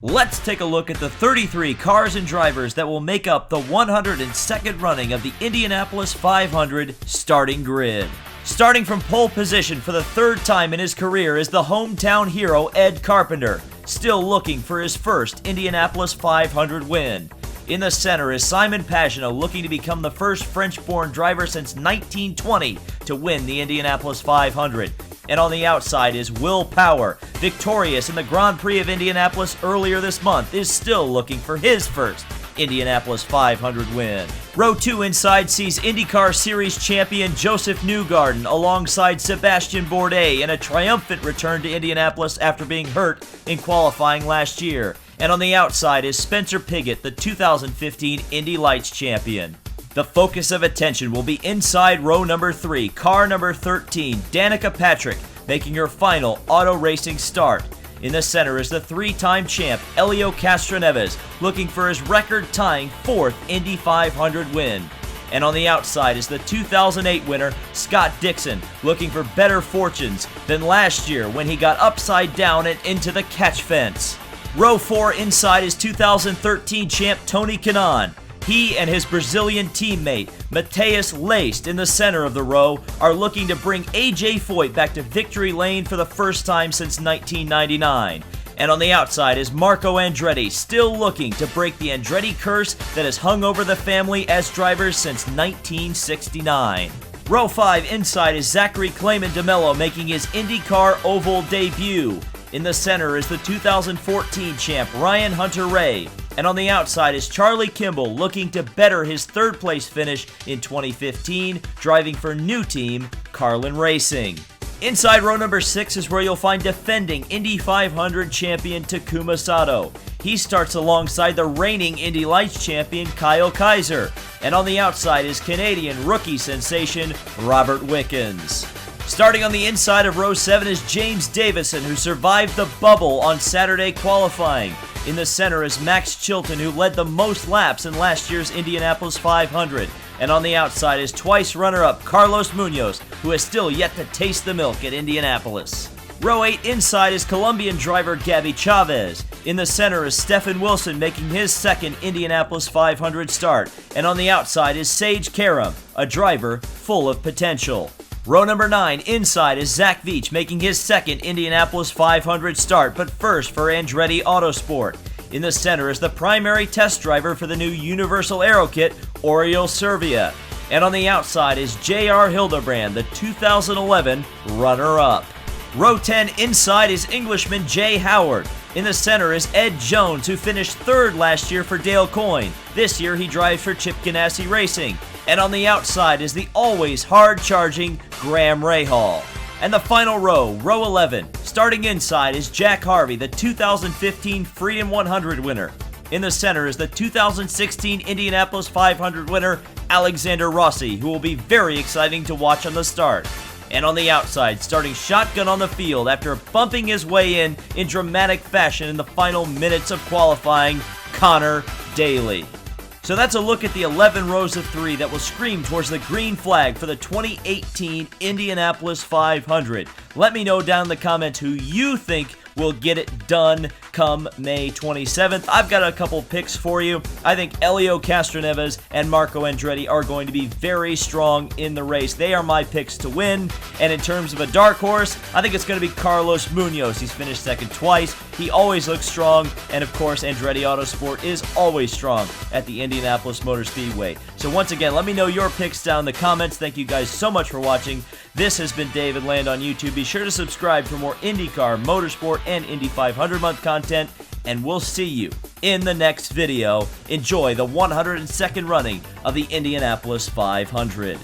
Let's take a look at the 33 cars and drivers that will make up the 102nd running of the Indianapolis 500 Starting Grid. Starting from pole position for the third time in his career is the hometown hero Ed Carpenter, still looking for his first Indianapolis 500 win. In the center is Simon Pagenaud, looking to become the first French-born driver since 1920 to win the Indianapolis 500. And on the outside is Will Power, victorious in the Grand Prix of Indianapolis earlier this month, is still looking for his first Indianapolis 500 win. Row 2 inside sees IndyCar Series champion Joseph Newgarden alongside Sebastian Bourdais in a triumphant return to Indianapolis after being hurt in qualifying last year. And on the outside is Spencer Pigot, the 2015 Indy Lights champion. The focus of attention will be inside row number 3, car number 13, Danica Patrick, making her final auto racing start. In the center is the three-time champ Helio Castroneves, looking for his record-tying 4th Indy 500 win. And on the outside is the 2008 winner Scott Dixon, looking for better fortunes than last year when he got upside down and into the catch fence. Row 4 inside is 2013 champ Tony Kanaan. He and his Brazilian teammate, Matheus Leist, in the center of the row, are looking to bring AJ Foyt back to victory lane for the first time since 1999. And on the outside is Marco Andretti, still looking to break the Andretti curse that has hung over the family as drivers since 1969. Row 5 inside is Zachary de MELO making his IndyCar Oval debut. In the center is the 2014 champ Ryan Hunter-Reay. And on the outside is Charlie Kimball, looking to better his third-place finish in 2015, driving for new team Carlin Racing. Inside row number 6 is where you'll find defending Indy 500 champion Takuma Sato. He starts alongside the reigning Indy Lights champion Kyle Kaiser. And on the outside is Canadian rookie sensation Robert Wickens. Starting on the inside of row 7 is James Davison, who survived the bubble on Saturday qualifying. In the center is Max Chilton, who led the most laps in last year's Indianapolis 500. And on the outside is twice runner-up Carlos Munoz, who has still yet to taste the milk at Indianapolis. Row 8 inside is Colombian driver GABBY CHAVES. In the center is Stephen Wilson making his second Indianapolis 500 start. And on the outside is Sage Karam, a driver full of potential. Row number 9 inside is Zach VEACH making his second Indianapolis 500 start, but first for Andretti Autosport. In the center is the primary test driver for the new Universal Aero Kit, Oriol Servia. And on the outside is J.R. Hildebrand, the 2011 runner-up. Row 10 inside is Englishman Jay Howard. In the center is Ed Jones, who finished third last year for Dale Coyne. This year he drives for Chip Ganassi Racing. And on the outside is the always hard-charging Graham Rahal. And the final row, row 11, starting inside is Jack Harvey, the 2015 Freedom 100 winner. In the center is the 2016 Indianapolis 500 winner Alexander Rossi, who will be very exciting to watch on the start. And on the outside, starting shotgun on the field after bumping his way in dramatic fashion in the final minutes of qualifying, Connor Daly. So that's a look at the 11 rows of 3 that will scream towards the green flag for the 2018 Indianapolis 500. Let me know down in the comments who you think will get it done come May 27th. I've got a couple picks for you. I think Helio Castroneves and Marco Andretti are going to be very strong in the race. They are my picks to win. And in terms of a dark horse, I think it's going to be Carlos Munoz. He's finished second twice. He always looks strong. And of course, Andretti Autosport is always strong at the Indianapolis Motor Speedway. So once again, let me know your picks down in the comments. Thank you guys so much for watching. This has been David Land on YouTube. Be sure to subscribe for more IndyCar, Motorsport, and Indy 500 month content, and we'll see you in the next video. Enjoy the 102nd running of the Indianapolis 500.